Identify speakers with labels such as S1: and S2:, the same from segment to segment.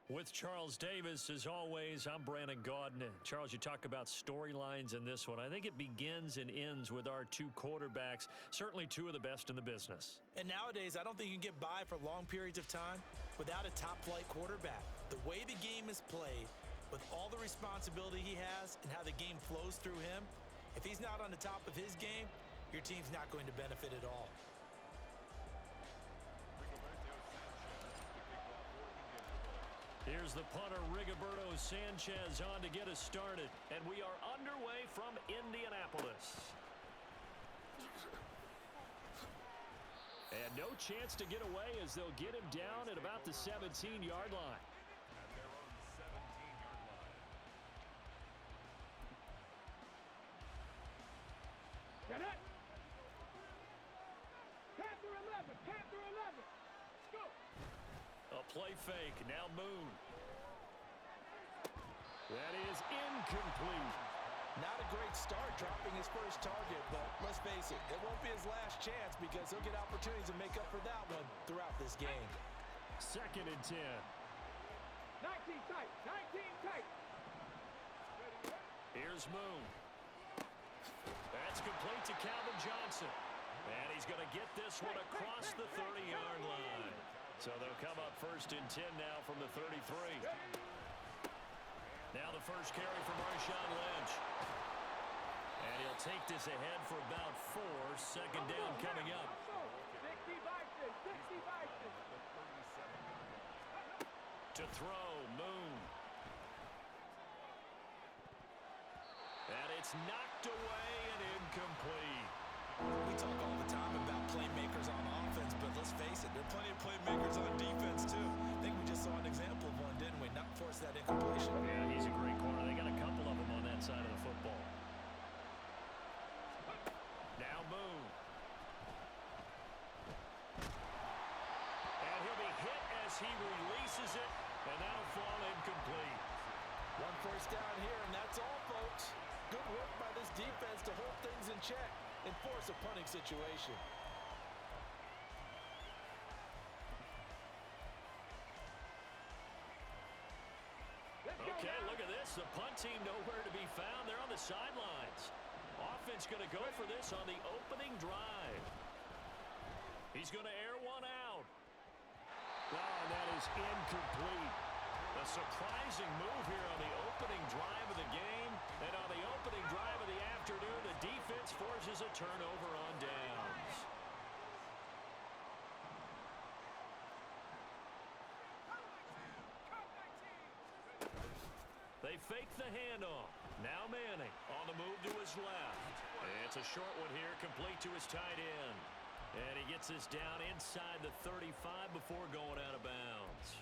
S1: With Charles Davis, as always, I'm Brandon Gaudin. Charles, you talk about storylines in this one. I think it begins and ends with our two quarterbacks, certainly two of the best in the business.
S2: And nowadays, I don't think you can get by for long periods of time without a top-flight quarterback. The way the game is played, with all the responsibility he has and how the game flows through him, if he's not on the top of his game, your team's not going to benefit at all.
S1: Here's the punter, Rigoberto Sanchez, on to get us started. And we are underway from Indianapolis. And no chance to get away as they'll get him down at about the 17-yard line.
S3: Get it! Panther 11! Panther 11! Let's go!
S1: A play fake. Now Moon. That is incomplete.
S2: Not a great start dropping his first target, but let's face it, it won't be his last chance because he'll get opportunities to make up for that one throughout this game.
S1: 2nd and 10.
S3: 19 tight! 19 tight!
S1: Here's Moon. That's complete to Calvin Johnson. And he's going to get this one across the 30-yard line. So they'll come up 1st and 10 now from the 33. Now the first carry from Marshawn Lynch. And he'll take this ahead for about 4. 2nd down coming up.
S3: 60 Bison! 60 Bison!
S1: To throw, Moon. And it's knocked away and incomplete.
S2: We talk all the time about playmakers on offense, but let's face it, there are plenty of playmakers on defense, too. I think we just saw an example of one, didn't we? Not force that incompletion.
S1: Yeah, he's a great corner. They got a couple of them on that side of the football. Now Moon. And he'll be hit as he releases it, and that'll fall incomplete.
S2: 1 first down here, and that's all, folks. Good work by this defense to hold things in check and force a punting situation.
S1: Okay, look at this. The punt team nowhere to be found. They're on the sidelines. Offense going to go for this on the opening drive. He's going to air one out. Oh, and that is incomplete. A surprising move here on the opening drive of the game. And on the opening drive of the afternoon, the defense forces a turnover on downs. They fake the handoff. Now Manning on the move to his left. It's a short one here, complete to his tight end. And he gets this down inside the 35 before going out of bounds.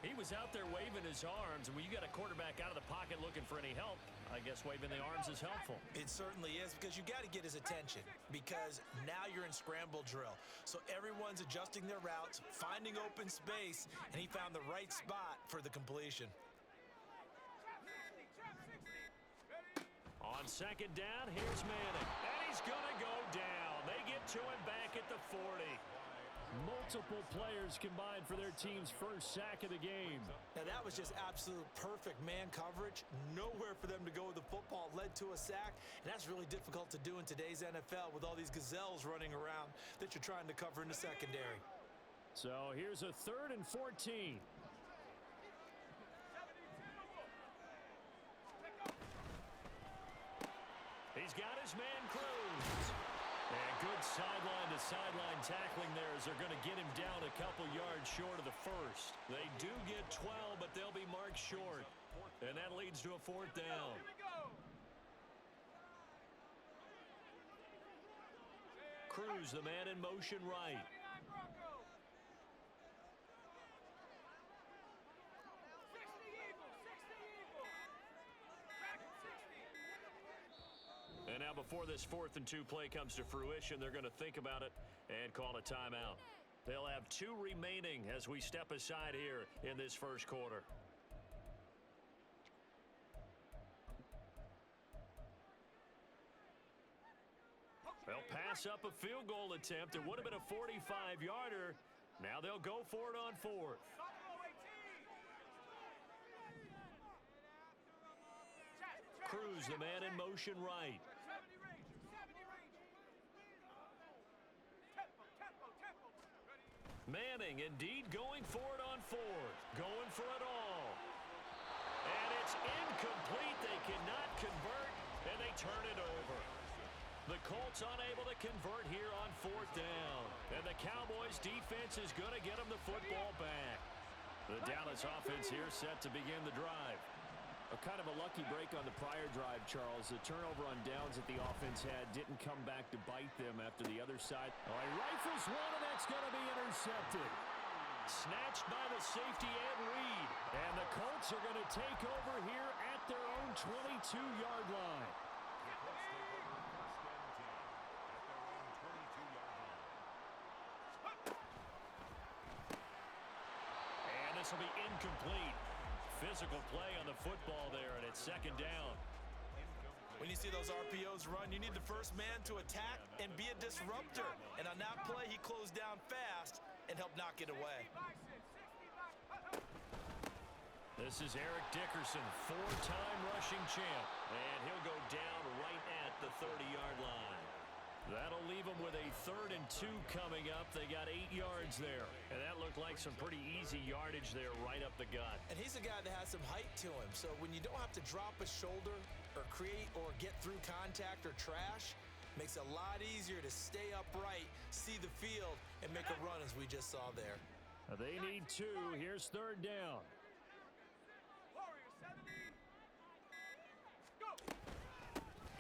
S1: He was out there waving his arms, and when you got a quarterback out of the pocket looking for any help, I guess waving the arms is helpful.
S2: It certainly is, because you got to get his attention, because now you're in scramble drill. So everyone's adjusting their routes, finding open space, and he found the right spot for the completion.
S1: On 2nd down, here's Manning, and he's going to go down. They get to him back at the 40. Multiple players combined for their team's first sack of the game.
S2: Now that was just absolute perfect man coverage. Nowhere for them to go with the football, led to a sack. And that's really difficult to do in today's NFL with all these gazelles running around that you're trying to cover in the secondary.
S1: So here's a 3rd and 14. He's got his man Cruz. And good sideline-to-sideline tackling there as they're going to get him down a couple yards short of the first. They do get 12, but they'll be marked short. And that leads to a 4th down. Cruz, the man in motion right. And now before this 4th and 2 play comes to fruition, they're going to think about it and call a timeout. They'll have 2 remaining as we step aside here in this first quarter. They'll pass up a field goal attempt. It would have been a 45-yarder. Now they'll go for it on 4th. Cruz, the man in motion right.
S3: 70 Ranger, 70 Ranger. Tempo, tempo, tempo. Ready?
S1: Manning indeed going for it on fourth. Going for it all. And it's incomplete. They cannot convert, and they turn it over. The Colts unable to convert here on fourth down. And the Cowboys defense is going to get them the football back. The Dallas offense here set to begin the drive.
S4: A kind of a lucky break on the prior drive, Charles. The turnover on downs that the offense had didn't come back to bite them after the other side.
S1: Oh, he rifles one, and that's going to be intercepted. Snatched by the safety Ed Reed. And the Colts are going to take over here at their own 22-yard line. And this will be incomplete. Physical play on the football there, and it's second down.
S2: When you see those RPOs run, you need the first man to attack and be a disruptor. And on that play, he closed down fast and helped knock it away.
S1: This is Eric Dickerson, four-time rushing champ, and he'll go down right at the 30-yard line. That'll leave them with a 3rd and 2 coming up. They got 8 yards there, and that looked like some pretty easy yardage there right up the gut.
S2: And he's a guy that has some height to him, so when you don't have to drop a shoulder or create or get through contact or trash, makes it a lot easier to stay upright, see the field, and make a run as we just saw there.
S1: They need 2. Here's 3rd down.
S3: Warrior 70. Go.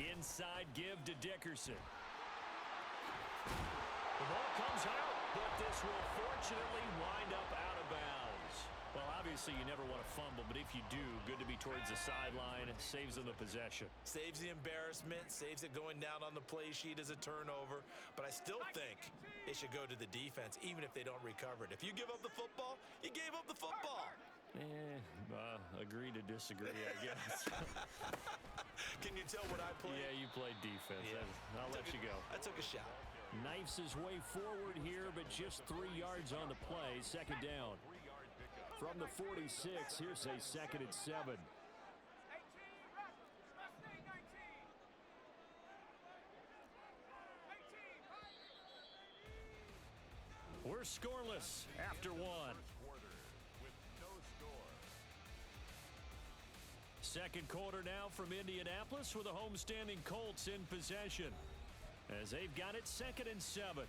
S1: Inside give to Dickerson. The ball comes out, but this will fortunately wind up out of bounds. Well, obviously you never want to fumble, but if you do, good to be towards the sideline. It saves them the possession.
S2: Saves the embarrassment, saves it going down on the play sheet as a turnover. But I still think it should go to the defense, even if they don't recover it. If you give up the football, you gave up the football.
S1: Agree to disagree, I guess.
S2: Can you tell what I played?
S1: Yeah, you played defense.
S2: Yeah.
S1: I'll let you go.
S2: I took a shot.
S1: Knifes his way forward here, but just 3 yards on the play. Second down. From the 46, here's a 2nd and 7.
S3: 18, Raptors. Must stay 19. 18.
S1: We're scoreless after 1. Second quarter now from Indianapolis with the homestanding Colts in possession, as they've got it 2nd and 7.
S3: 7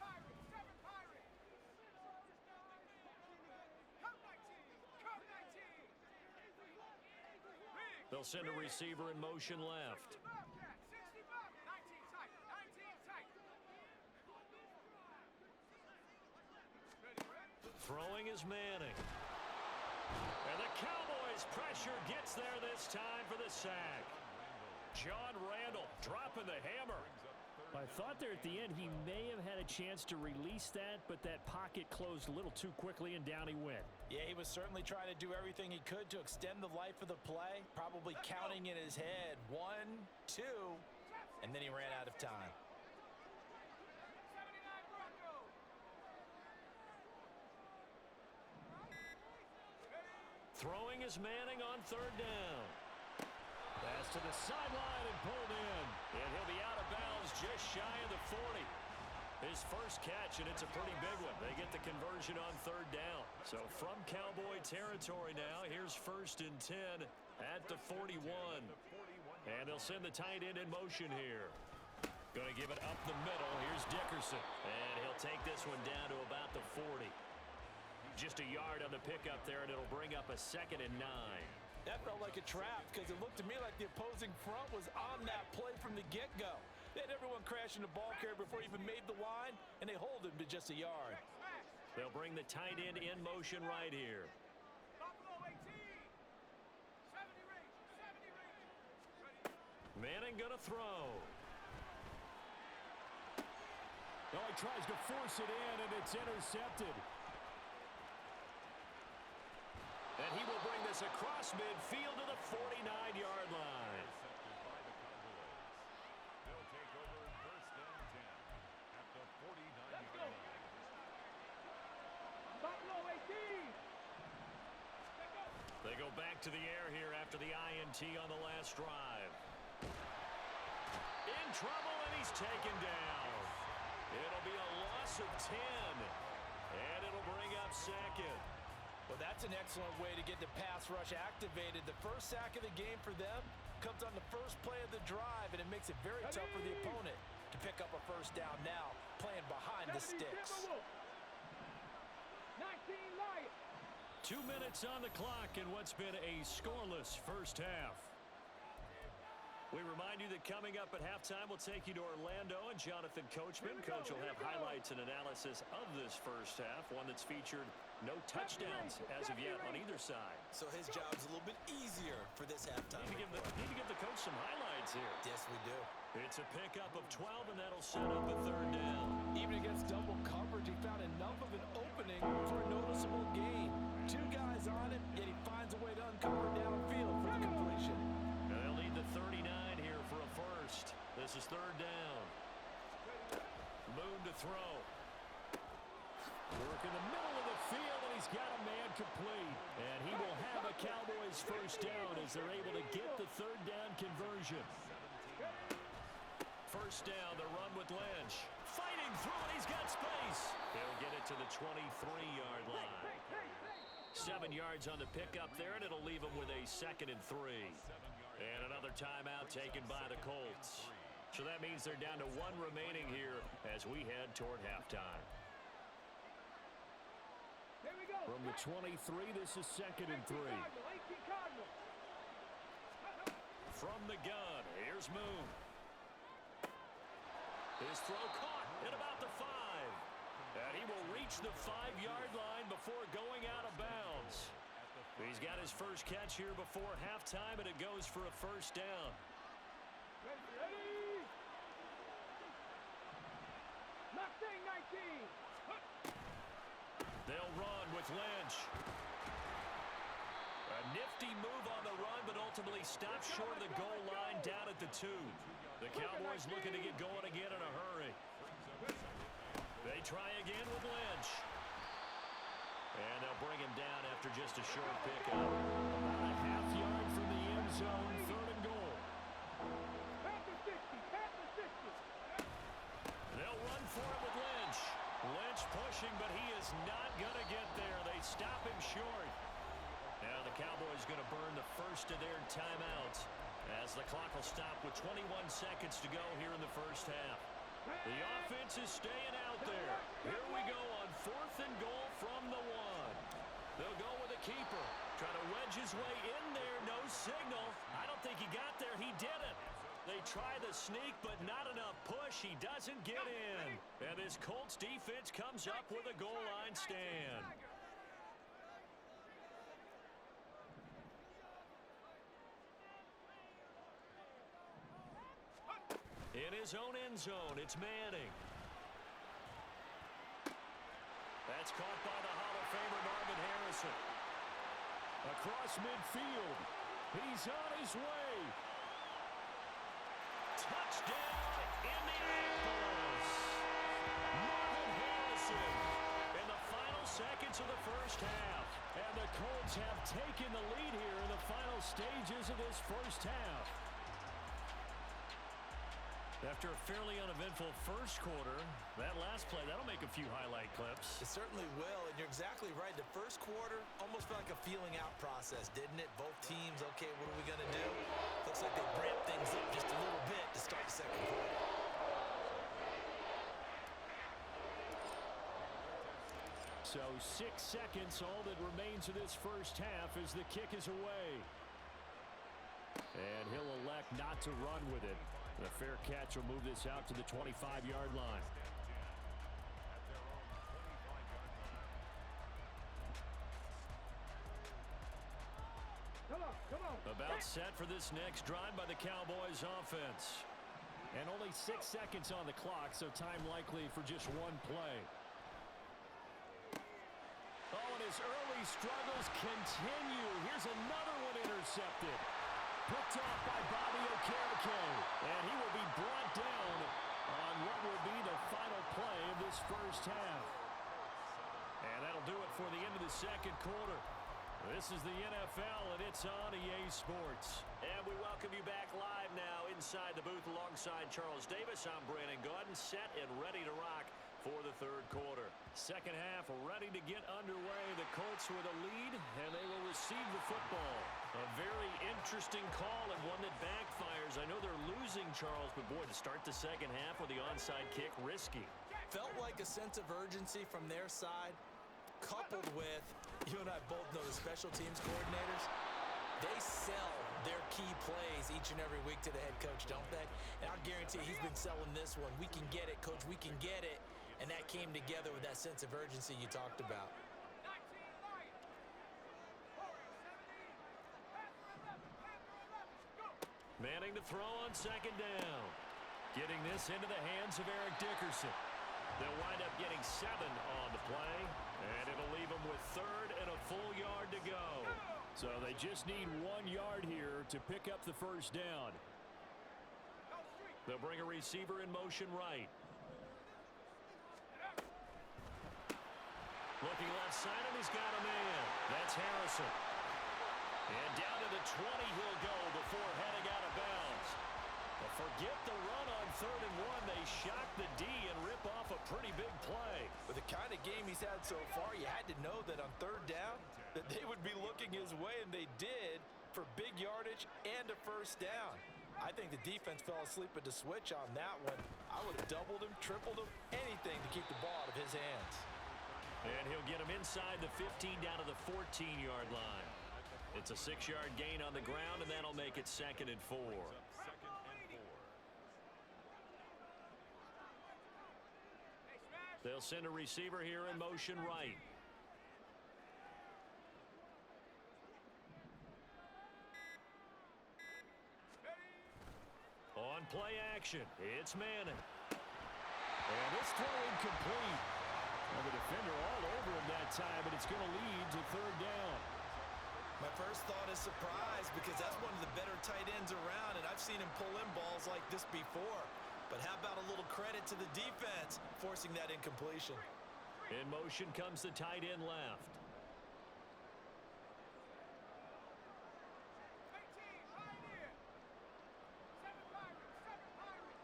S3: Pirates. 7 Pirates. Come 19. Come 19.
S1: They'll send a receiver in motion left.
S3: 60 Bobcats. 60 Bobcats. 19 tight. 19 tight. Ready, ready.
S1: Throwing is Manning. And the Cowboys' pressure gets there this time for the sack. John Randall dropping the hammer.
S4: I thought there at the end he may have had a chance to release that, but that pocket closed a little too quickly, and down he went.
S2: Yeah, he was certainly trying to do everything he could to extend the life of the play, probably counting in his head 1, 2, and then he ran out of time.
S3: 79 Broncos.
S1: Throwing is Manning on 3rd down. Pass to the sideline and pulled in. And he'll be out of bounds just shy of the 40. His first catch, and it's a pretty big one. They get the conversion on 3rd down. So from Cowboy territory now, here's 1st and 10 at the 41. And they'll send the tight end in motion here. Going to give it up the middle. Here's Dickerson. And he'll take this one down to about the 40. Just a yard on the pickup there, and it'll bring up a 2nd and 9.
S2: That felt like a trap because it looked to me like the opposing front was on that play from the get-go. They had everyone crashing the ball carrier before he even made the line, and they hold him to just a yard.
S1: They'll bring the tight end in motion right here.
S3: Buffalo 18. 70 Rangers. 70 Rangers. Ready.
S1: Manning gonna throw.
S4: Oh, he tries to force it in, and it's intercepted.
S1: And he will bring this across midfield to the 49-yard line.
S5: They'll take over 1st and 10 at the 49-yard line.
S3: Buffalo 18.
S1: They go back to the air here after the INT on the last drive. In trouble, and he's taken down. It'll be a loss of 10, and it'll bring up second.
S2: Well, that's an excellent way to get the pass rush activated. The first sack of the game for them comes on the first play of the drive, and it makes it very tough for the opponent to pick up a first down now, playing behind the sticks.
S3: 19 Lions.
S1: 2 minutes on the clock in what's been a scoreless first half. We remind you that coming up at halftime, we'll take you to Orlando and Jonathan Coachman. Coach will have highlights and analysis of this first half, one that's featured no touchdowns as of yet on either side.
S2: So his job's a little bit easier for this halftime.
S1: Need to give the coach some highlights here.
S2: Yes, we do.
S1: It's a pickup of 12, and that'll set up a third down.
S2: Even against double coverage, he found enough of an opening for a noticeable gain. 2 guys on him, yet he finds a way to uncover downfield for the completion.
S1: And they'll need the 39 here for a first. This is third down. Moon to throw. Work in the middle of the field, and he's got a man complete. And he will have a Cowboys first down as they're able to get the third down conversion. First down, the run with Lynch. Fighting through it, he's got space. He'll get it to the 23-yard line. 7 yards on the pickup there, and it'll leave him with a 2nd and 3. And another timeout taken by the Colts. So that means they're down to 1 remaining here as we head toward halftime.
S3: Here we go.
S4: From the 23, this is 2nd and 3.
S1: From the gun, here's Moon. His throw caught at about the 5. And he will reach the 5-yard line before going out of bounds. He's got his first catch here before halftime, and it goes for a first down.
S3: Ready. Mustang 19.
S1: They'll run with Lynch. A nifty move on the run, but ultimately stops short of the goal line down at the 2. The Cowboys looking to get going again in a hurry. They try again with Lynch. And they'll bring him down after just a short pickup. About a half yard from the end zone, 3rd and goal. They'll run for it with Lynch. Lynch pushing, but he is not going to get there. They stop him short. Now the Cowboys going to burn the first of their timeouts as the clock will stop with 21 seconds to go here in the first half. The offense is staying out there. Here we go on 4th and goal from the 1. They'll go with a keeper. Try to wedge his way in there. No signal. I don't think he got there. He didn't. They try the sneak, but not enough push. He doesn't get in. And this Colts defense comes up with a goal line stand. In his own end zone, it's Manning. That's caught by the Hall of Famer Marvin Harrison. Across midfield. He's on his way. Touchdown, Indianapolis. Marvin Harrison in the final seconds of the first half. And the Colts have taken the lead here in the final stages of this first half. After a fairly uneventful first quarter, that last play, that'll make a few highlight clips.
S2: It certainly will, and you're exactly right. The first quarter almost felt like a feeling out process, didn't it? Both teams, okay, what are we going to do? Looks like they ramped things up just a little bit to start the second quarter.
S4: So 6 seconds, all that remains of this first half as the kick is away. And he'll elect not to run with it. The fair catch will move this out to the 25-yard line.
S3: Come on.
S1: About set for this next drive by the Cowboys offense.
S4: And only 6 seconds on the clock, so time likely for just one play.
S1: Oh, and his early struggles continue. Here's another one intercepted. Picked off by Bobby Okereke. And he will be brought down on what will be the final play of this first half. And that'll do it for the end of the second quarter. This is the NFL, and it's on EA Sports. And we welcome you back live now inside the booth alongside Charles Davis. I'm Brandon Gaudin, set and ready to rock for the third quarter. Second half ready to get underway. The Colts with a lead, and they will receive the football. A very interesting call and one that backfires. I know they're losing, Charles, but boy, to start the second half with the onside kick, risky.
S2: Felt like a sense of urgency from their side, coupled with, you and I both know the special teams coordinators, they sell their key plays each and every week to the head coach, don't they? And I'll guarantee he's been selling this one. We can get it, coach, we can get it. And that came together with that sense of urgency you talked about.
S3: 19 Lions. Forward 17. Pass for 11. Pass for 11. Go.
S1: Manning to throw on second down. Getting this into the hands of Eric Dickerson. They'll wind up getting 7 on the play, and it'll leave them with third and a full yard to go.
S4: So they just need 1 yard here to pick up the first down.
S3: Go street.
S1: They'll bring a receiver in motion right. Looking left side, and he's got a man. That's Harrison. And down to the 20 he'll go before heading out of bounds. But forget the run on 3rd and 1. They shock the D and rip off a pretty big play.
S2: With the kind of game he's had so far, you had to know that on 3rd down that they would be looking his way, and they did, for big yardage and a first down. I think the defense fell asleep at the switch on that one. I would have doubled him, tripled him, anything to keep the ball out of his hands.
S1: And he'll get him inside the 15 down to the 14-yard line. It's a 6-yard gain on the ground, and that'll make it 2nd and 4. They'll send a receiver here in motion right. On play action, it's Manning.
S4: And this throw incomplete. Well, the defender all over him that time, but it's going to lead to 3rd down.
S2: My first thought is surprise, because that's one of the better tight ends around, and I've seen him pull in balls like this before. But how about a little credit to the defense forcing that incompletion?
S1: In motion comes the tight end left.
S3: 18 Pioneer. 7 Pirates. 7 Pirates.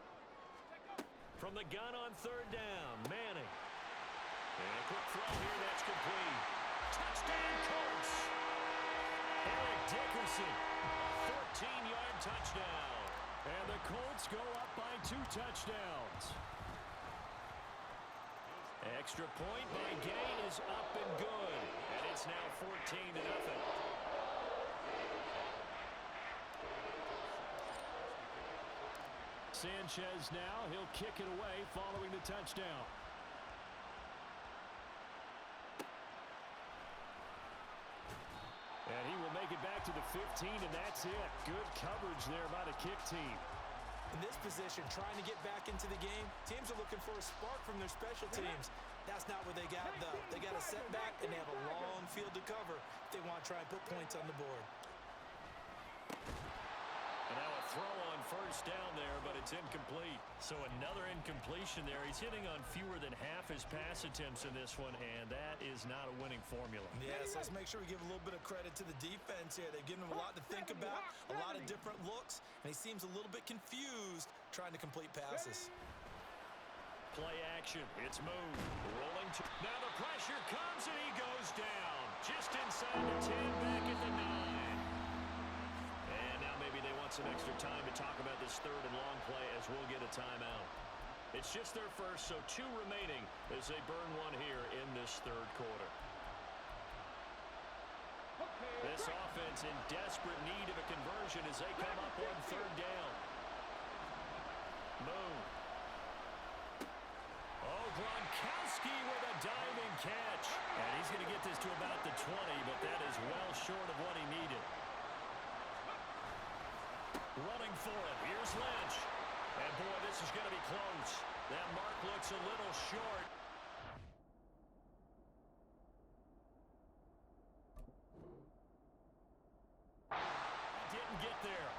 S3: Take over.
S1: From the gun on 3rd down, Manning. And a quick throw here, that's complete. Touchdown, Colts! Eric Dickerson, 14-yard touchdown.
S4: And the Colts go up by 2 touchdowns.
S1: Extra point by Gain is up and good. And it's now 14-0.
S4: Sanchez now, he'll kick it away following the touchdown. And he will make it back to the 15, and that's it. Good coverage there by the kick team.
S2: In this position, trying to get back into the game, teams are looking for a spark from their special teams. That's not what they got, though. They got a setback, and they have a long field to cover if they want to try and put points on the board.
S1: And now a throw on 1st down there, but it's incomplete. So another incompletion there. He's hitting on fewer than half his pass attempts in this one, and that is not a winning formula.
S2: Yes, let's make sure we give a little bit of credit to the defense here. They've given him a lot to think about, a lot of different looks, and he seems a little bit confused trying to complete passes.
S1: Play action. It's moved. Rolling to... Now the pressure comes, and he goes down. Just inside the 10, back at the 9. And now maybe they want some extra time to talk about this 3rd and long play as we'll get a timeout. It's just their first, so 2 remaining as they burn one here in this 3rd quarter. This offense in desperate need of a conversion as they come up on 3rd down. Moon. Oh, Gronkowski with a diving catch. And he's going to get this to about the 20, but that is well short of what he needed. Running for it. Here's Lynch. And boy, this is going to be close. That mark looks a little short. Didn't get there.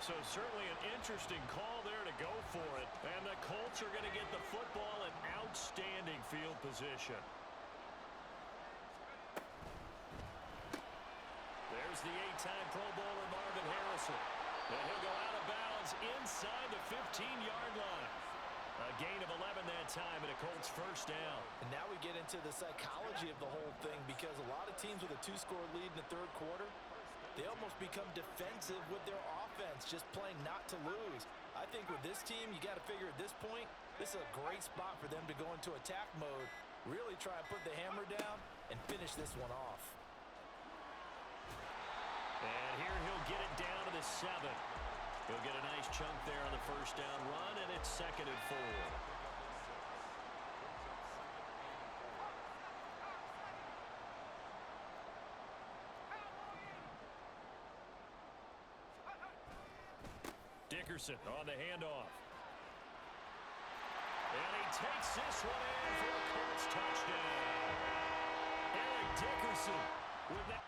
S1: So certainly an interesting call there to go for it. And the Colts are going to get the football in outstanding field position. goes the 8-time Pro Bowler Marvin Harrison. And he'll go out of bounds inside the 15-yard line. A gain of 11 that time and a Colts first down.
S2: And now we get into the psychology of the whole thing, because a lot of teams with a 2-score lead in the third quarter, they almost become defensive with their offense, just playing not to lose. I think with this team, you got to figure at this point, this is a great spot for them to go into attack mode, really try and put the hammer down and finish this one off.
S1: And here he'll get it down to the 7. He'll get a nice chunk there on the first down run, and it's 2nd and 4. Dickerson on the handoff. And he takes this one in for a Colts touchdown. Eric Dickerson with that.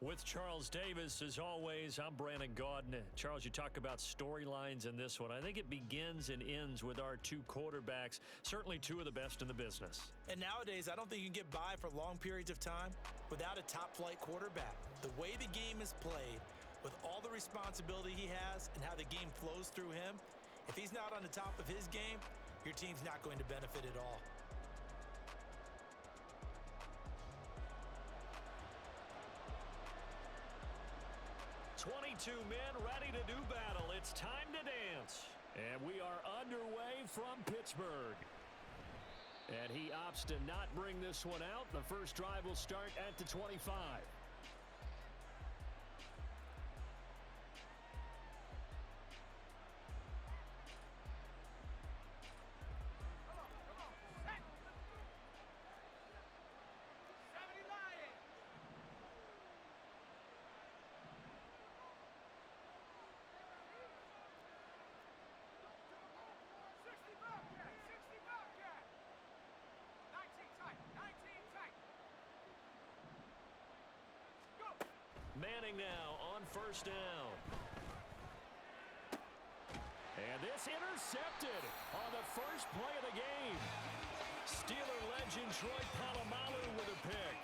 S1: With Charles Davis, as always, I'm Brandon Gaudin. Charles, you talk about storylines in this one. I think it begins and ends with our two quarterbacks, certainly two of the best in the business.
S2: And nowadays, I don't think you can get by for long periods of time without a top-flight quarterback. The way the game is played, with all the responsibility he has and how the game flows through him, if he's not on the top of his game, your team's not going to benefit at all.
S1: 22 men ready to do battle. It's time to dance. offense.
S4: And we are underway from Pittsburgh. And he opts to not bring this one out. The first drive will start at the 25.
S1: Manning now on first down. And this intercepted on the first play of the game. Steeler legend Troy Polamalu with a pick.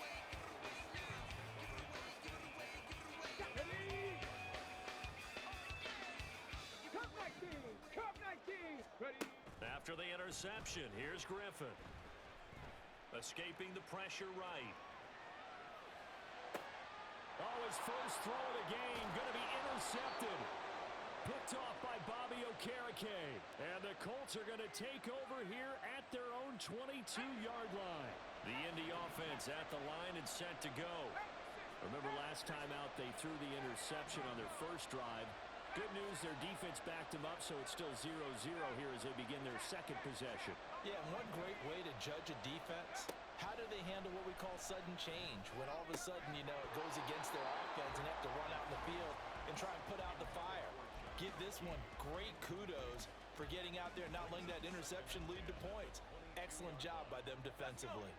S1: After the interception, here's Griffin. Escaping the pressure right. Oh, his first throw of the game going to be intercepted. Picked off by Bobby Okereke. And the Colts are going to take over here at their own 22-yard line. The Indy offense at the line and set to go. Remember last time out they threw the interception on their first drive. Good news, their defense backed them up, so it's still 0-0 here as they begin their second possession.
S2: Yeah, and one great way to judge a defense, how do they handle what we call sudden change? When all of a sudden, you know, it goes against their offense and they have to run out in the field and try and put out the fire. Give this one great kudos for getting out there and not letting that interception lead to points. Excellent job by them defensively.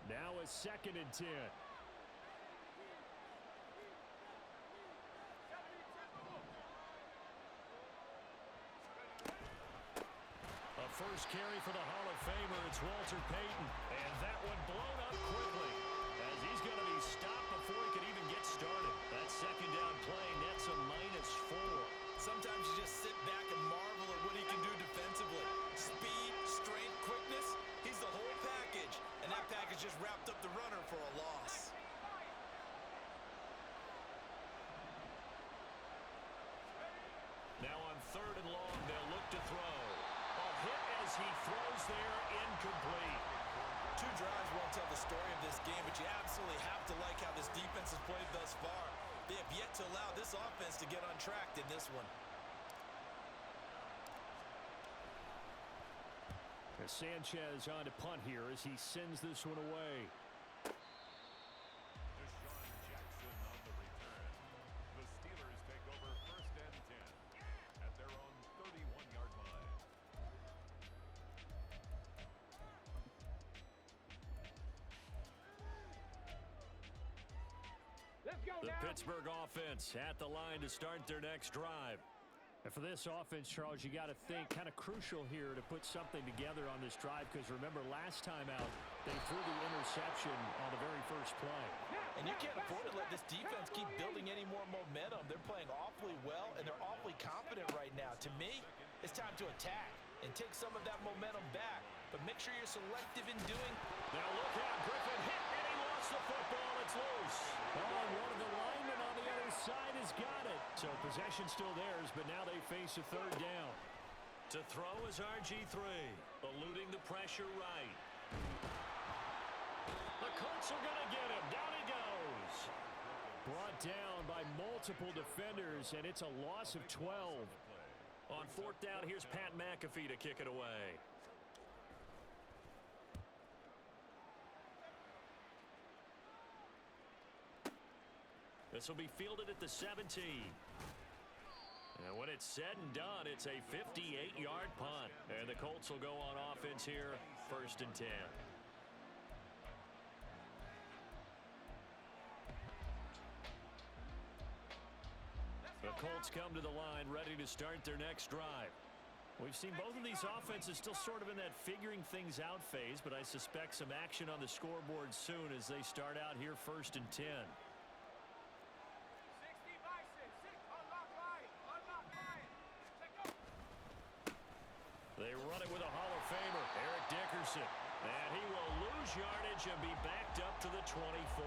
S4: Now a 2nd and 10.
S1: First carry for the Hall of Famer, it's Walter Payton. And that one blown up quickly as he's going to be stopped before he can even get started. That second down play nets a -4.
S2: Sometimes you just sit back and marvel at what he can do defensively. Speed, strength, quickness, he's the whole package. And that package just wrapped up the runner for a loss.
S1: Now on 3rd and long, they'll look to throw. Hit as he throws there, incomplete.
S2: 2 drives won't tell the story of this game, but you absolutely have to like how this defense has played thus far. They have yet to allow this offense to get untracked in this one.
S4: As Sanchez on to punt here as he sends this one away.
S5: Jackson on the return. The Steelers take over 1st and 10 at their own 31-yard line.
S1: The Pittsburgh offense at the line to start their next drive.
S4: And for this offense, Charles, you got to think kind of crucial here to put something together on this drive, because remember last time out they threw the interception on the very first play.
S2: And you can't afford to let this defense keep building any more momentum. They're playing awfully well, and they're awfully confident right now. To me, it's time to attack and take some of that momentum back. But make sure you're selective in doing.
S1: Now look out, Griffin hit, and he lost the football. It's loose.
S4: Oh, one of the linemen on the other side has got it. So possession still theirs, but now they face a 3rd down.
S1: To throw is RG3, eluding the pressure right. The Colts are going to get him. Down he goes.
S4: Brought down by multiple defenders, and it's a loss of 12.
S1: On 4th down, here's Pat McAfee to kick it away. This will be fielded at the 17. And when it's said and done, it's a 58-yard punt. And the Colts will go on offense here, 1st and 10. The Colts come to the line ready to start their next drive. We've seen both of these offenses still sort of in that figuring things out phase, but I suspect some action on the scoreboard soon as they start out here 1st and 10. They run it with a Hall of Famer, Eric Dickerson. And he will lose yardage and be backed up to the 24.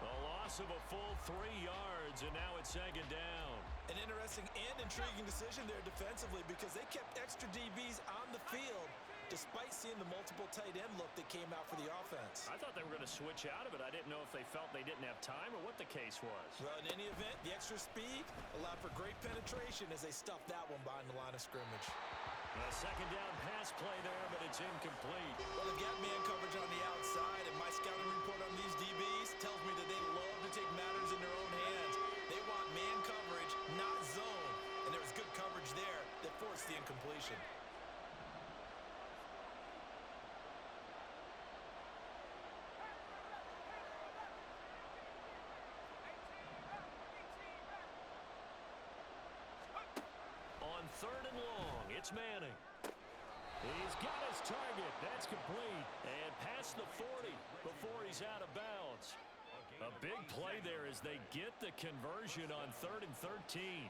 S1: A loss of a full 3 yards, and now it's 2nd down.
S2: An interesting and intriguing decision there defensively because they kept extra DBs on the field despite seeing the multiple tight end look that came out for the offense.
S1: I thought they were going to switch out of it. I didn't know if they felt they didn't have time or what the case was.
S2: Well, in any event, the extra speed allowed for great penetration as they stuffed that one behind the line of scrimmage.
S1: A second down pass play there, but it's incomplete.
S2: Well, they've got man coverage on the outside, and my scouting report on these DBs tells me that they love to take matters in their own hands. They want man coverage, not zone, and there was good coverage there that forced the incompletion.
S1: On third and long, it's Manning. He's got his target. That's complete. And past the 40 before he's out of bounds. A big play there as they get the conversion on 3rd and 13.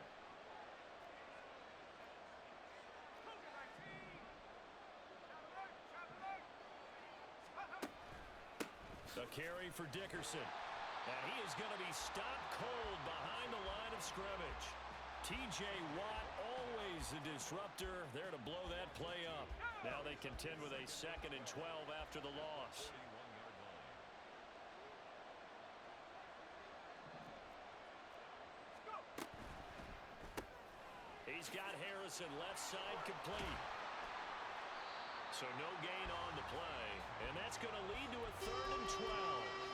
S1: The carry for Dickerson. And he is going to be stopped cold behind the line of scrimmage. T.J. Watt, always the disruptor, there to blow that play up. Now they contend with a 2nd and 12 after the loss. He's got Harrison left side complete. So no gain on the play, and that's going to lead to a 3rd and 12.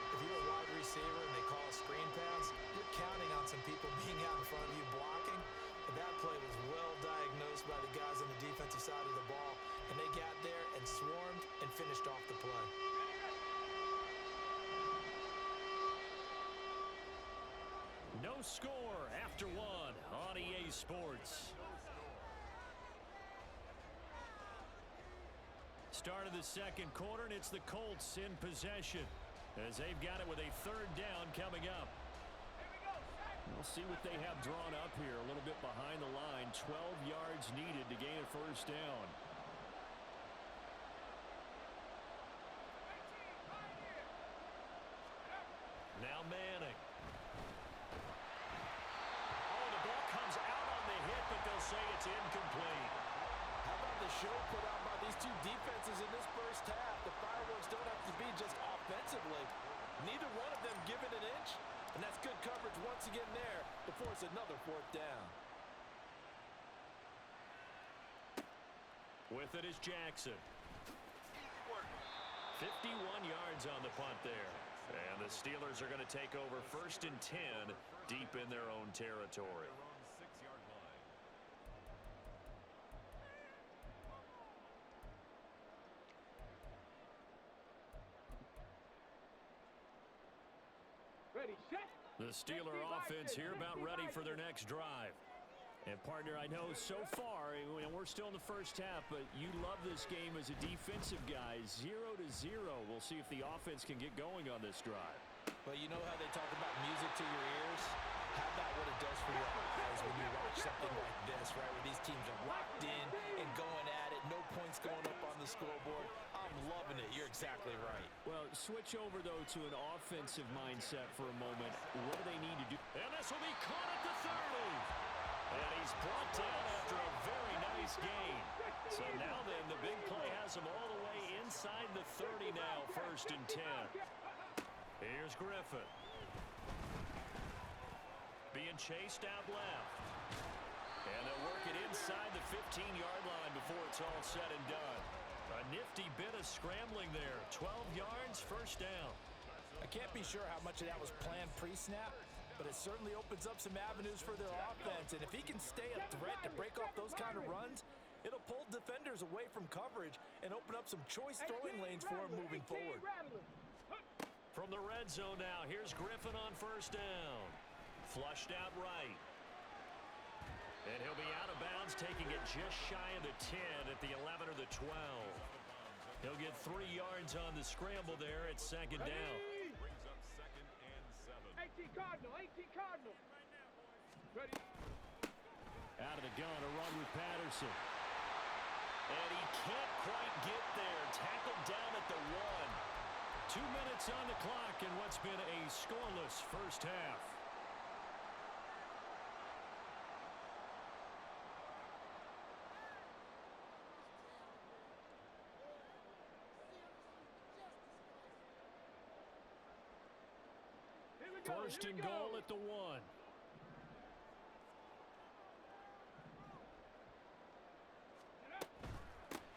S2: If you're a wide receiver and they call a screen pass, you're counting on some people being out in front of you blocking. But that play was well diagnosed by the guys on the defensive side of the ball, and they got there and swarmed and finished off the play.
S1: No score after one on EA Sports. Start of the second quarter, and it's the Colts in possession as they've got it with a 3rd down coming up. We'll see what they have drawn up here. A little bit behind the line. 12 yards needed to gain a 1st down. Now Manning. Oh, the ball comes out on the hit, but they'll say it's incomplete.
S2: How about the show put out by these two defenses in this first half? The fireworks don't have to be just offensively. Neither one of them given an inch, and that's good coverage once again there to force another 4th down.
S1: With it is Jackson. 51 yards on the punt there. And the Steelers are going to take over 1st and 10 deep in their own territory. The Steeler offense here about ready for their next drive. And, partner, I know so far, and we're still in the first half, but you love this game as a defensive guy. 0-0. We'll see if the offense can get going on this drive.
S2: Well, you know how they talk about music to your ears? How about what it does for your eyes when you watch something like this, right, where these teams are locked in and going at it, no points going up on the scoreboard? I'm loving it. You're exactly right.
S1: Well, switch over, though, to an offensive mindset for a moment. What do they need to do? And this will be caught at the 30. And he's brought down after a very nice gain. So now then, the big play has him all the way inside the 30 now, 1st and 10. Here's Griffin. Being chased out left. And they'll work it inside the 15-yard line before it's all said and done. A nifty bit of scrambling there. 12 yards, 1st down.
S2: I can't be sure how much of that was planned pre-snap, but it certainly opens up some avenues for their offense. And if he can stay a threat to break off those kind of runs, it'll pull defenders away from coverage and open up some choice throwing lanes for him moving forward.
S1: From the red zone now, here's Griffin on 1st down. Flushed out right. And he'll be out of bounds, taking it just shy of the 10 at the 11 or the 12. He'll get 3 yards on the scramble there at 2nd down.
S5: Brings up 2nd and 7.
S3: 18 Cardinal. Ready.
S1: Out of the gun, a run with Patterson. And he can't quite get there. Tackled down at the 1. 2 minutes on the clock in what's been a scoreless first half.
S4: First and goal at the 1.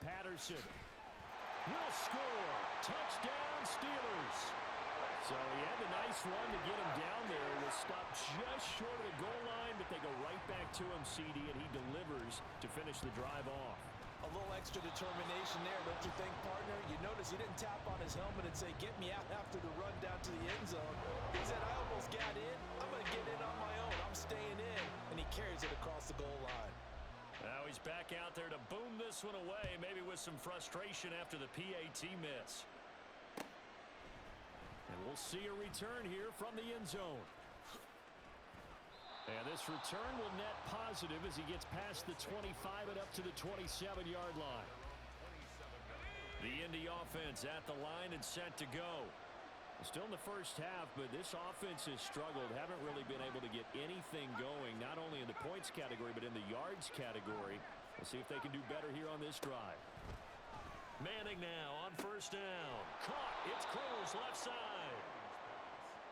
S4: Patterson will score. Touchdown, Steelers. So he had the nice run to get him down there. Was stopped just short of the goal line, but they go right back to him, CD, and he delivers to finish the drive off.
S2: A little extra determination there, don't you think, partner? You notice he didn't tap on his helmet and say, get me out after the run down to the end zone. He said, I almost got in. I'm going to get in on my own. I'm staying in. And he carries it across the goal line.
S1: Now he's back out there to boom this one away, maybe with some frustration after the PAT miss. And we'll see a return here from the end zone. And this return will net positive as he gets past the 25 and up to the 27-yard line. The Indy offense at the line and set to go. Still in the first half, but this offense has struggled. Haven't really been able to get anything going, not only in the points category, but in the yards category. We'll see if they can do better here on this drive. Manning now on first down. Caught. It's Cruz left side.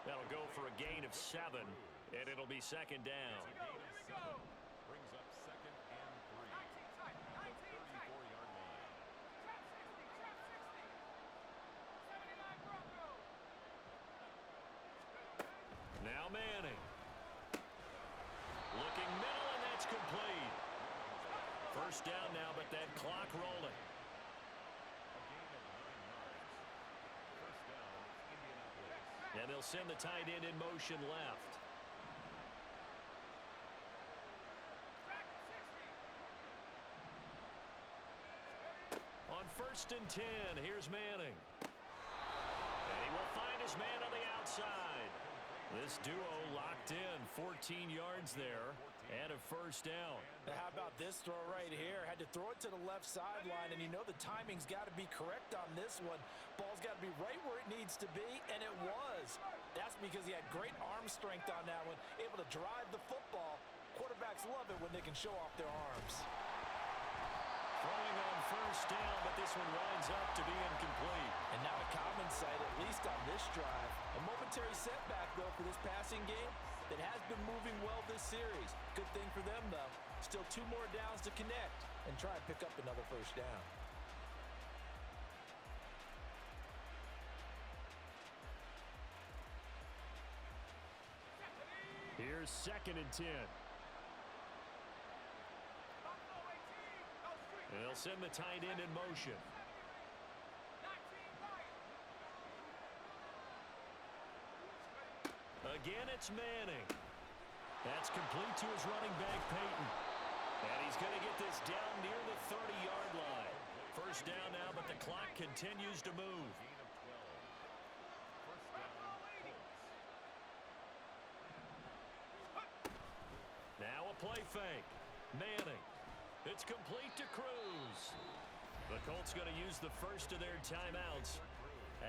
S1: That'll go for a gain of 7. And it'll be second down.
S5: Brings up second and 3. 34-yard line.
S3: Trap 60, trap 60. 79 Broncos.
S1: Now Manning. Looking middle, and that's complete. First down now, but that clock rolling.
S5: A gain of 9 yards. First down, Indianapolis.
S1: And they'll send the tight end in motion left. On first and 10, here's Manning. And he will find his man on the outside. This duo locked in, 14 yards there, and a first down.
S2: Now how about this throw right here? Had to throw it to the left sideline, and you know the timing's got to be correct on this one. Ball's got to be right where it needs to be, and it was. That's because he had great arm strength on that one, able to drive the football. Quarterbacks love it when they can show off their arms.
S1: Throwing on first down, but this one winds up to be incomplete.
S2: And not a common sight, at least on this drive. A momentary setback, though, for this passing game that has been moving well this series. Good thing for them, though. Still 2 more downs to connect and try and pick up another first down.
S4: Here's second and 10.
S1: And they'll send the tight end in motion. Again, it's Manning. That's complete to his running back, Peyton. And he's going to get this down near the 30-yard line. First down now, but the clock continues to move. Now a play fake. Manning. It's complete to Cruz. The Colts going to use the first of their timeouts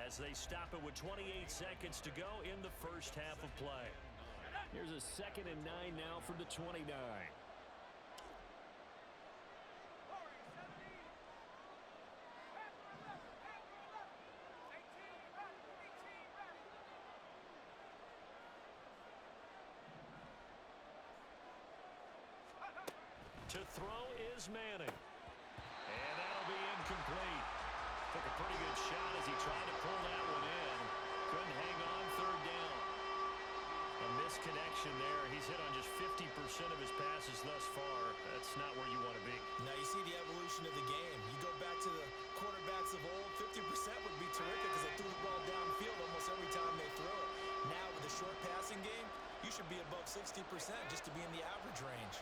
S1: as they stop it with 28 seconds to go in the first half of play.
S4: Here's a second and 9 now from the 29.
S1: To throw is Manning. And that'll be incomplete. Took a pretty good shot as he tried to pull that one in. Couldn't hang on third down. A misconnection there. He's hit on just 50% of his passes thus far. That's not where you want to be.
S2: Now you see the evolution of the game. You go back to the quarterbacks of old, 50% would be terrific because they threw the ball downfield almost every time they throw it. Now with the short passing game, you should be above 60% just to be in the average range.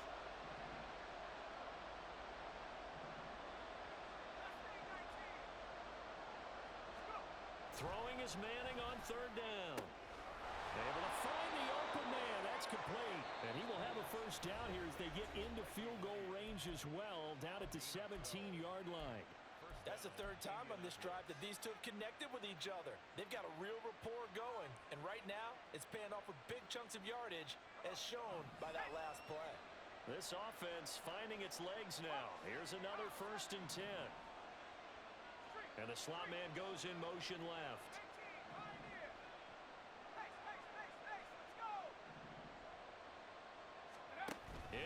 S1: Throwing is Manning on third down. Able to find the open man. That's complete. And he will have a first down here as they get into field goal range as well, down at the 17-yard line.
S2: That's the third time on this drive that these two have connected with each other. They've got a real rapport going. And right now, it's paying off with big chunks of yardage, as shown by that last play.
S1: This offense finding its legs now. Here's another first and 10. And the slot man goes in motion left.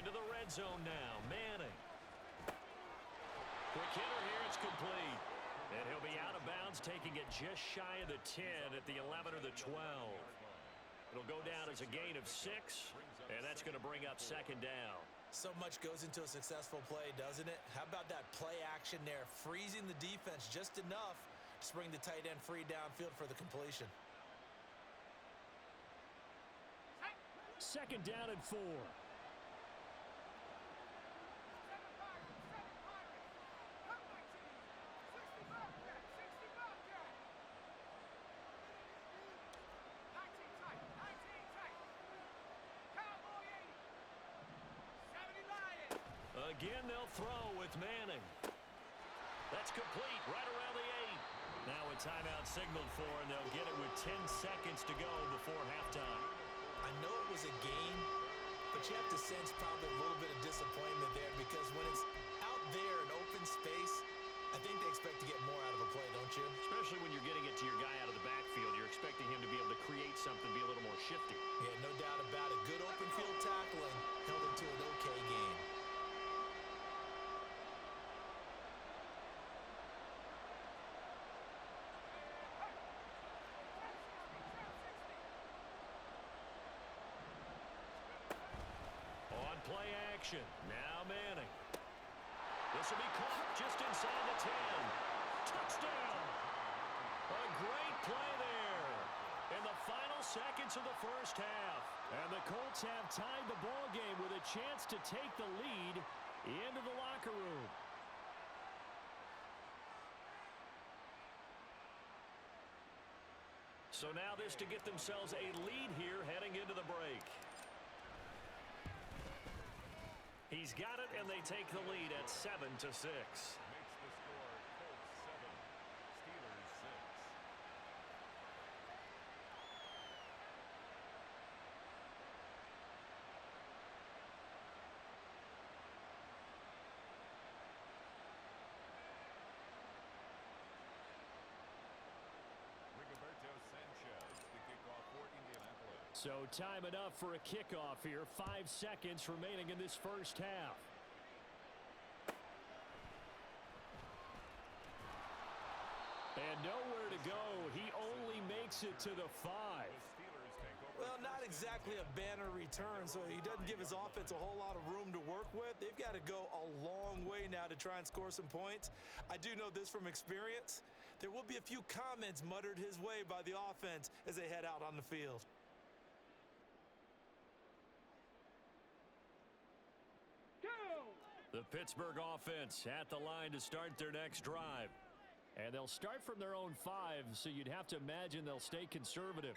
S1: into the red zone now. Manning. Quick hitter here. It's complete. And he'll be out of bounds, taking it just shy of the 10 at the 11 or the 12. It'll go down as a gain of 6, and that's going to bring up second down.
S2: So much goes into a successful play, doesn't it? How about that play action there, freezing the defense just enough to bring the tight end free downfield for the completion.
S4: Second down and 4.
S1: Again, they'll throw with Manning. That's complete right around the 8. Now a timeout signaled for, and they'll get it with 10 seconds to go before halftime.
S2: I know it was a game, but you have to sense probably a little bit of disappointment there because when it's out there in open space, I think they expect to get more out of a play, don't you?
S1: Especially when you're getting it to your guy out of the backfield. You're expecting him to be able to create something, be a little more shifty.
S2: Yeah, no doubt about it. Good open field tackling held it to an okay game.
S1: On play action. Now Manning. This will be caught just inside the 10. Touchdown! A great play there in the final seconds of the first half.
S4: And the Colts have tied the ball game with a chance to take the lead into the locker room.
S1: So now this to get themselves a lead here heading into the break. He's got it, and they take the lead at 7-6.
S5: Makes the score Colts 7, Steelers 6. Rigoberto Sanchez to kick off for Indianapolis.
S4: So time enough for a kickoff here. 5 seconds remaining in this first half. And nowhere to go. He only makes it to the 5.
S5: Steelers take over.
S2: Well, not exactly a banner return, so he doesn't give his offense a whole lot of room to work with. They've got to go a long way now to try and score some points. I do know this from experience. There will be a few comments muttered his way by the offense as they head out on the field.
S1: The Pittsburgh offense at the line to start their next drive.
S4: And they'll start from their own 5, so you'd have to imagine they'll stay conservative.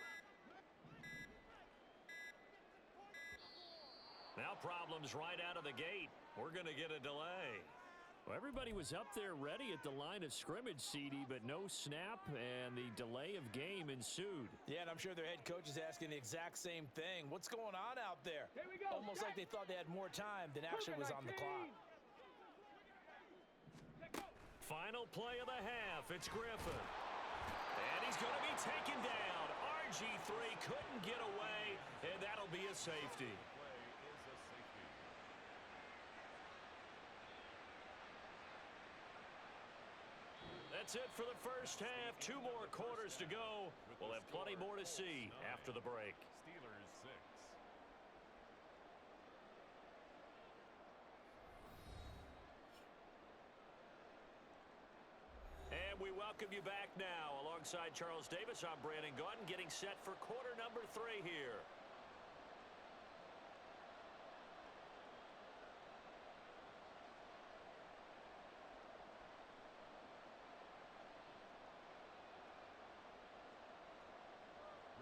S1: Now problems right out of the gate. We're going to get a delay.
S4: Well, everybody was up there ready at the line of scrimmage, CD, but no snap, and the delay of game ensued.
S2: Yeah, and I'm sure their head coach is asking the exact same thing. What's going on out there?
S3: Here we go.
S2: Almost like they thought they had more time than actually was on the clock.
S1: Final play of the half. It's Griffin. And he's going to be taken down. RG3 couldn't get away, and that'll be a safety.
S5: Play is a safety.
S1: That's it for the first half. 2 more quarters to go. We'll have plenty more to see after the break.
S5: Steelers 6.
S1: And we welcome you back now. Alongside Charles Davis, I'm Brandon Gaudin, getting set for quarter number 3 here.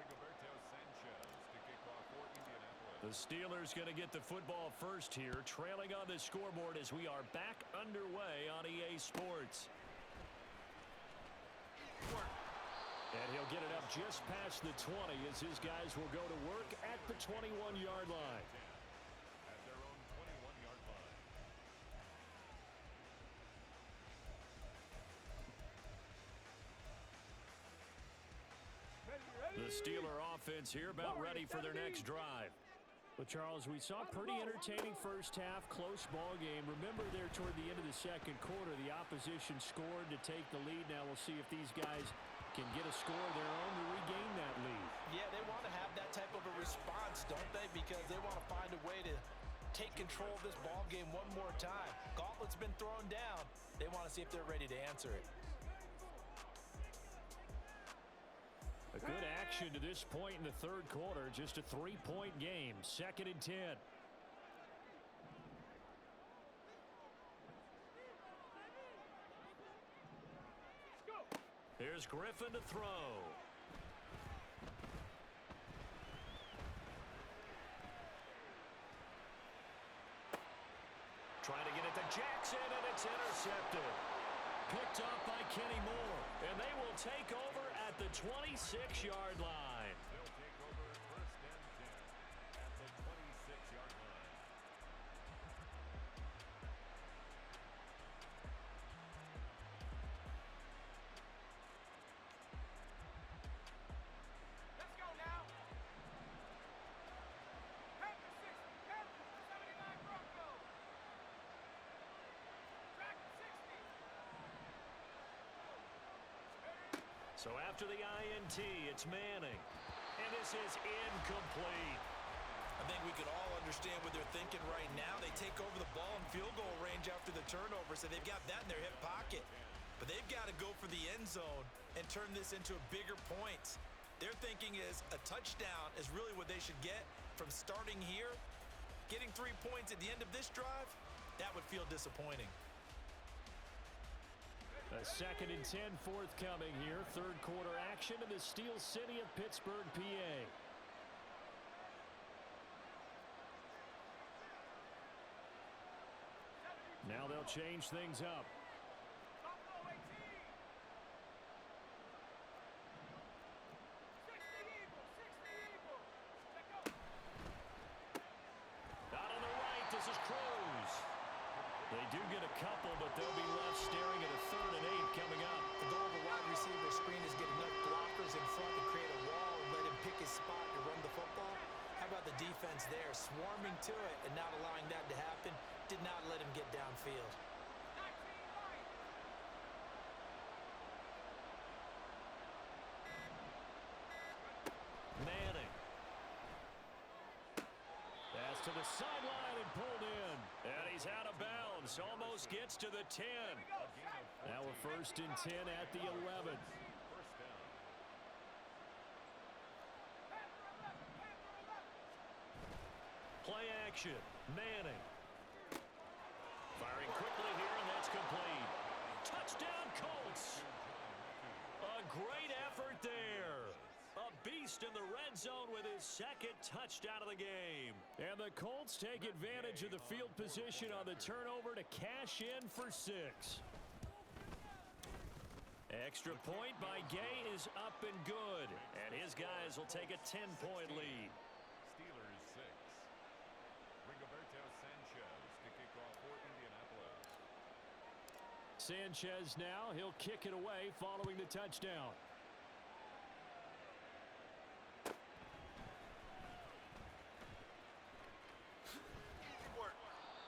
S5: Rigoberto Sanchez to kick off for Indianapolis.
S1: The Steelers going to get the football first here, trailing on the scoreboard as we are back underway on EA Sports. And he'll get it up just past the 20 as his guys will go to work at the 21-yard line.
S5: At their own 21-yard line.
S1: The Steeler offense here about ready for their next drive.
S4: Well, Charles, we saw a pretty entertaining first half, close ball game. Remember there toward the end of the second quarter, the opposition scored to take the lead. Now we'll see if these guys can get a score of their own to regain that lead.
S2: Yeah, they want to have that type of a response, don't they? Because they want to find a way to take control of this ball game one more time. Gauntlet's been thrown down. They want to see if they're ready to answer it.
S4: A good action to this point in the third quarter. Just a 3-point game. 2nd and 10.
S1: Here's Griffin to throw. Trying to get it to Jackson, and it's intercepted. Picked up by Kenny Moore, and they will take over at the 26-yard line.
S5: They'll take over 1st and 10 at the 26-yard line.
S3: Let's go now. Panther 60, Panther 79 Broncos. Track 60.
S1: So after the INT, it's Manning. And this is incomplete.
S2: I think we could all understand what they're thinking right now. They take over the ball in field goal range after the turnover, so they've got that in their hip pocket. But they've got to go for the end zone and turn this into a bigger points. Their thinking is a touchdown is really what they should get from starting here. Getting 3 points at the end of this drive, that would feel disappointing.
S4: A 2nd and 10 forthcoming here. Third quarter action in the Steel City of Pittsburgh, PA. Now they'll change things up.
S3: Buffalo 18. 60 Eagles, 60 Eagles. Check out.
S1: Out on the right, this is Cruz. They do get a couple, but they'll be left staring at a 3rd and 8 coming up.
S2: The goal of a wide receiver screen is get enough blockers in front to create a wall and let him pick his spot to run the football. How about the defense there, swarming to it and not allowing that to happen? Did not let him get downfield.
S3: 19 right.
S1: Manning. Pass to the sideline and pulled in. And he's out of bounds. Almost gets to the 10. Now a 1st and 10 at the 11.
S5: First down.
S3: Panther 11, Panther 11.
S1: Play action. Manning. Firing quickly here, and that's complete. Touchdown, Colts. A great effort there. A beast in the red zone with his 2nd touchdown of the game.
S4: And the Colts take advantage of the field position on the turnover to cash in for 6.
S1: Extra point by Gay is up and good. And his guys will take a 10-point lead.
S5: Steelers 6. Rigoberto Sanchez to kick off for Indianapolis.
S4: Sanchez now, he'll kick it away following the touchdown.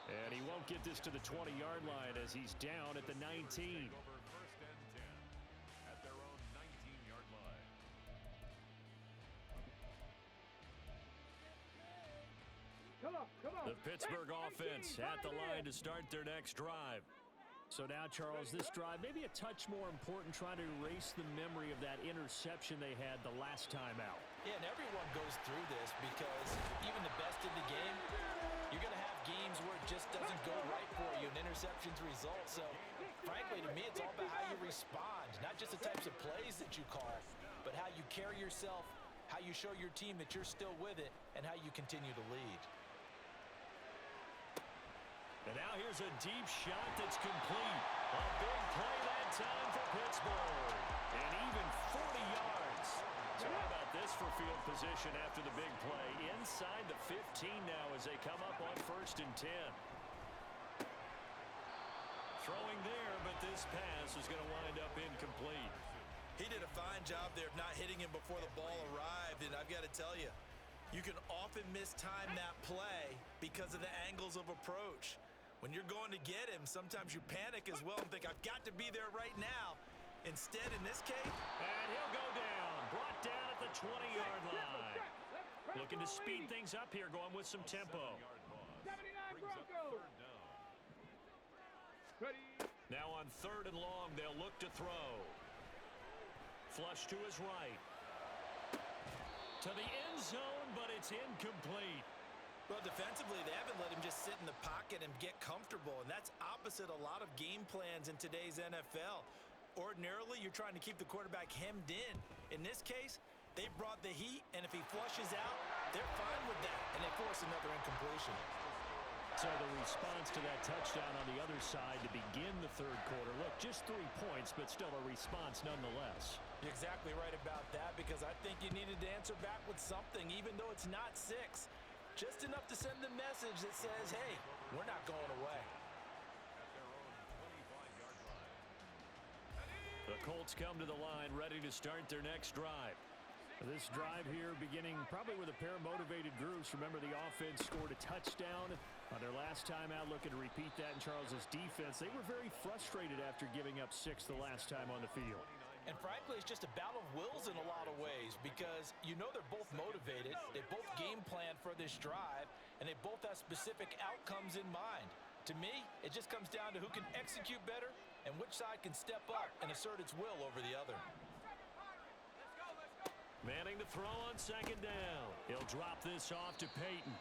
S4: And he won't get this to the 20-yard line as he's down at the 19.
S5: Take over 1st and 10 at their own 19-yard line.
S1: The Pittsburgh offense at the line to start their next drive.
S4: So now, Charles, this drive maybe a touch more important, trying to erase the memory of that interception they had the last time out.
S2: Yeah, and everyone goes through this because even the best in the game, you're going to have games where it just doesn't go right for you and interceptions result. So, frankly, to me, it's all about how you respond, not just the types of plays that you call, but how you carry yourself, how you show your team that you're still with it, and how you continue to lead.
S1: And now here's a deep shot that's complete. A big play that time for Pittsburgh. And even 40 yards. So how about this for field position after the big play? Inside the 15 now as they come up on 1st and 10. Throwing there, but this pass is going to wind up incomplete.
S2: He did a fine job there of not hitting him before the ball arrived, and I've got to tell you, You can often mistime that play because of the angles of approach. When you're going to get him, sometimes you panic as well and think, I've got to be there right now. Instead, in this case,
S1: and he'll go down. Brought down at the 20-yard line. Looking to speed things up here, going with some tempo.
S3: 79 Broncos. Ready.
S1: Now on 3rd and long, they'll look to throw. Flush to his right. To the end zone, but it's incomplete.
S2: well, defensively, they haven't let him just sit in the pocket and get comfortable, and that's opposite a lot of game plans in today's NFL. Ordinarily, you're trying to keep the quarterback hemmed in. In this case, they brought the heat, and if he flushes out, they're fine with that, and they force another incompletion.
S4: So the response to that touchdown on the other side to begin the 3rd quarter. Look, just 3 points, but still a response nonetheless.
S2: You're exactly right about that, because I think you needed to answer back with something, even though it's not 6. Just enough to send the message that says, hey, we're not going away.
S1: The Colts come to the line ready to start their next drive.
S4: This drive here beginning probably with a pair of motivated groups. Remember, the offense scored a touchdown on their last time out, looking to repeat that in Charles's defense. They were very frustrated after giving up 6 the last time on the field.
S2: And frankly, it's just a battle of wills in a lot of ways, because you know they're both motivated, they both game plan for this drive, and they both have specific outcomes in mind. To me, it just comes down to who can execute better and which side can step up and assert its will over the other.
S1: Manning to throw on 2nd down. He'll drop this off to Peyton.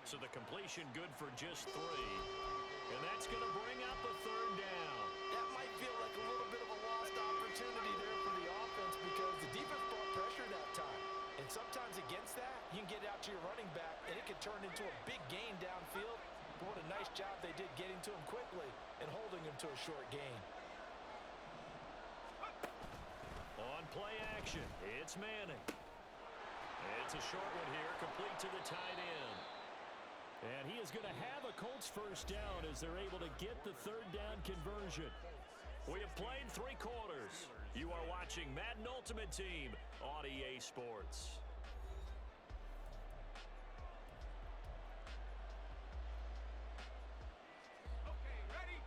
S1: So the completion good for just 3. And that's going to bring up a 3rd down.
S2: That might feel like a little bit of a lost opportunity there for the offense, because the defense brought pressure that time. And sometimes against that, you can get out to your running back, and it can turn into a big gain downfield. But what a nice job they did getting to him quickly and holding him to a short gain.
S1: On play action, it's Manning. It's a short one here, complete to the tight end.
S4: And he is going to have a Colts 1st down as they're able to get the 3rd down conversion.
S1: We have played 3 quarters. You are watching Madden Ultimate Team on EA Sports.
S3: Okay, ready?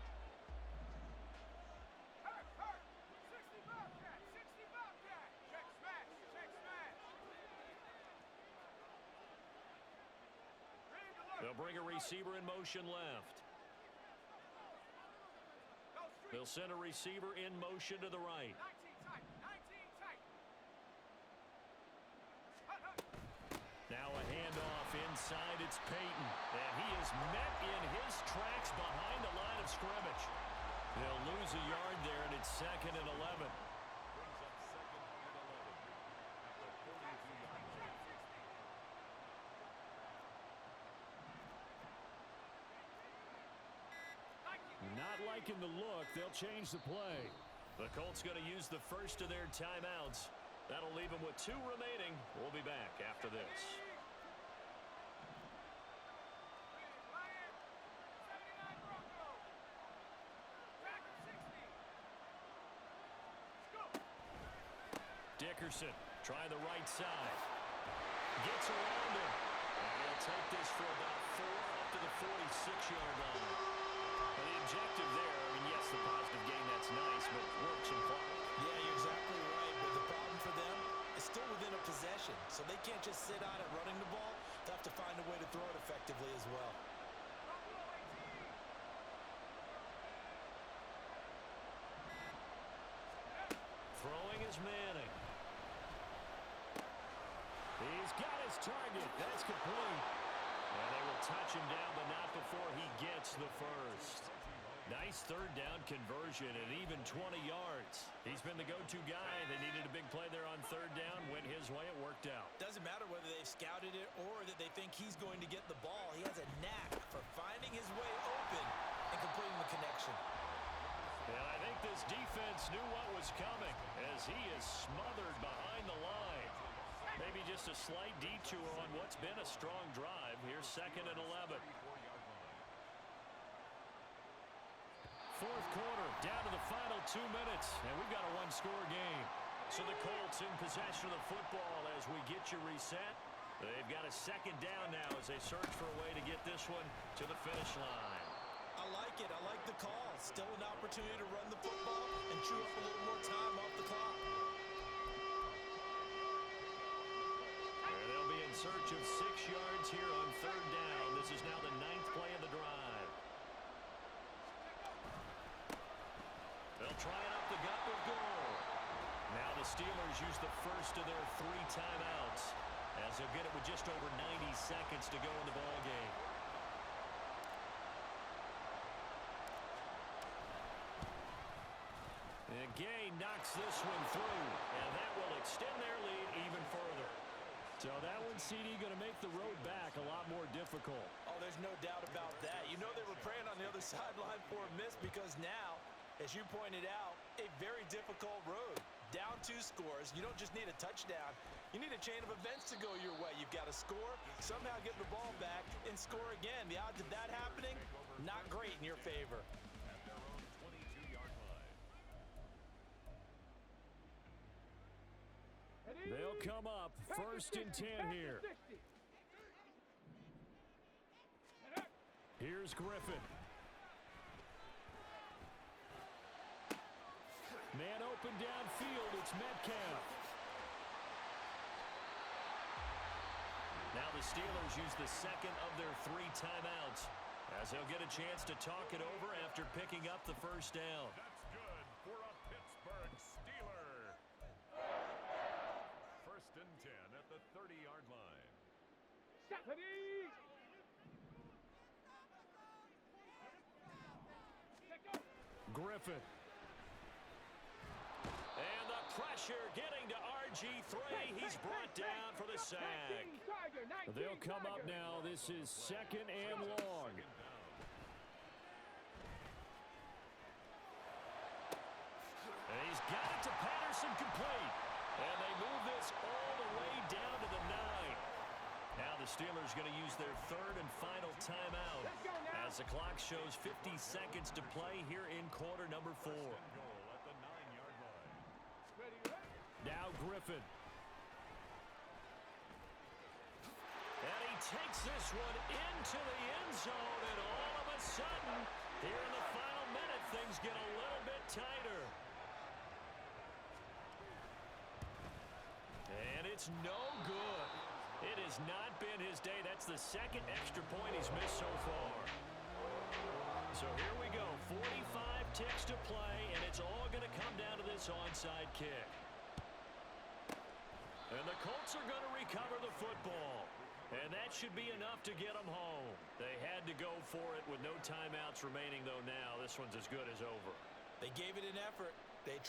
S3: Hurt, hurt. 60 Bobcat, 60 Bobcat. Check smash, check smash. Ready to look.
S1: They'll bring a receiver in motion left.
S3: Go street.
S1: They'll send a receiver in motion to the right.
S3: 19 tight, 19 tight. Hut, hut.
S1: Now a handoff inside, it's Peyton. And he is met in his tracks behind the line of scrimmage. They'll lose a yard there, and it's 2nd and 11.
S4: Not liking the look. They'll change the play.
S1: The Colts going to use the first of their timeouts. That'll leave them with 2 remaining. We'll be back after this.
S3: Lion, 79 Broncos. Packers 60. Let's go.
S1: Dickerson, try the right side. Gets around him. And he'll take this for about 4 up to the 46-yard line. And the objective there, I mean, yes, the positive gain, that's nice, but works in part.
S2: Yeah, you're exactly right, but the problem for them is still within a possession, so they can't just sit out at running the ball. They'll have to find a way to throw it effectively as well.
S1: Throwing is Manning.
S4: He's got his target. That's complete.
S1: And they will touch him down, but not before he gets the first. Nice 3rd down conversion at even 20 yards. He's been the go-to guy. They needed a big play there on 3rd down. Went his way. It worked out.
S2: Doesn't matter whether they've scouted it or that they think he's going to get the ball. He has a knack for finding his way open and completing the connection.
S1: And I think this defense knew what was coming as he is smothered behind the line. Maybe just a slight detour on what's been a strong drive. Here's 2nd and 11. 4th quarter, down to the final 2 minutes, and we've got a 1-score game. So the Colts in possession of the football as we get you reset. They've got a second down now as they search for a way to get this one to the finish line.
S2: I like it. I like the call. Still an opportunity to run the football and chew up a little more time off the clock.
S1: And they'll be in search of 6 yards here on third down. This is now the 9th play of the drive. They'll try it up the gut with goal. Now the Steelers use the first of their 3 timeouts as they'll get it with just over 90 seconds to go in the ballgame. And Gay knocks this one through, and that will extend their lead even further.
S4: So that one, CD, going to make the road back a lot more difficult.
S2: Oh, there's no doubt about that. You know they were praying on the other sideline for a miss because now, as you pointed out, a very difficult road. Down 2 scores. You don't just need a touchdown. You need a chain of events to go your way. You've got to score, somehow get the ball back, and score again. The odds of that happening, not great in your favor.
S5: At their own 22-yard line.
S4: They'll come up first and 10 here. Here's Griffin. Man open downfield, it's Metcalf.
S1: Now the Steelers use the second of their 3 timeouts as they'll get a chance to talk it over after picking up the first down.
S5: That's good for a Pittsburgh Steeler. First and 10 at the 30-yard line.
S3: Stephanie!
S4: Griffin.
S1: And the pressure getting to RG3. He's brought down for the sack.
S4: They'll come up now. This is second and long.
S1: And he's got it to Patterson complete. And they move this all the way down to the 9. Now the Steelers going to use their 3rd and final timeout as the clock shows 50 seconds to play here in quarter number 4.
S5: Goal at the 9-yard line.
S4: Now Griffin.
S1: And he takes this one into the end zone, and all of a sudden, here in the final minute, things get a little bit tighter. And it's no good. It has not been his day. That's the 2nd extra point he's missed so far. So here we go, 45 ticks to play, and it's all going to come down to this onside kick. And the Colts are going to recover the football. And that should be enough to get them home. They had to go for it with no timeouts remaining, though now. This one's as good as over.
S2: They gave it an effort. They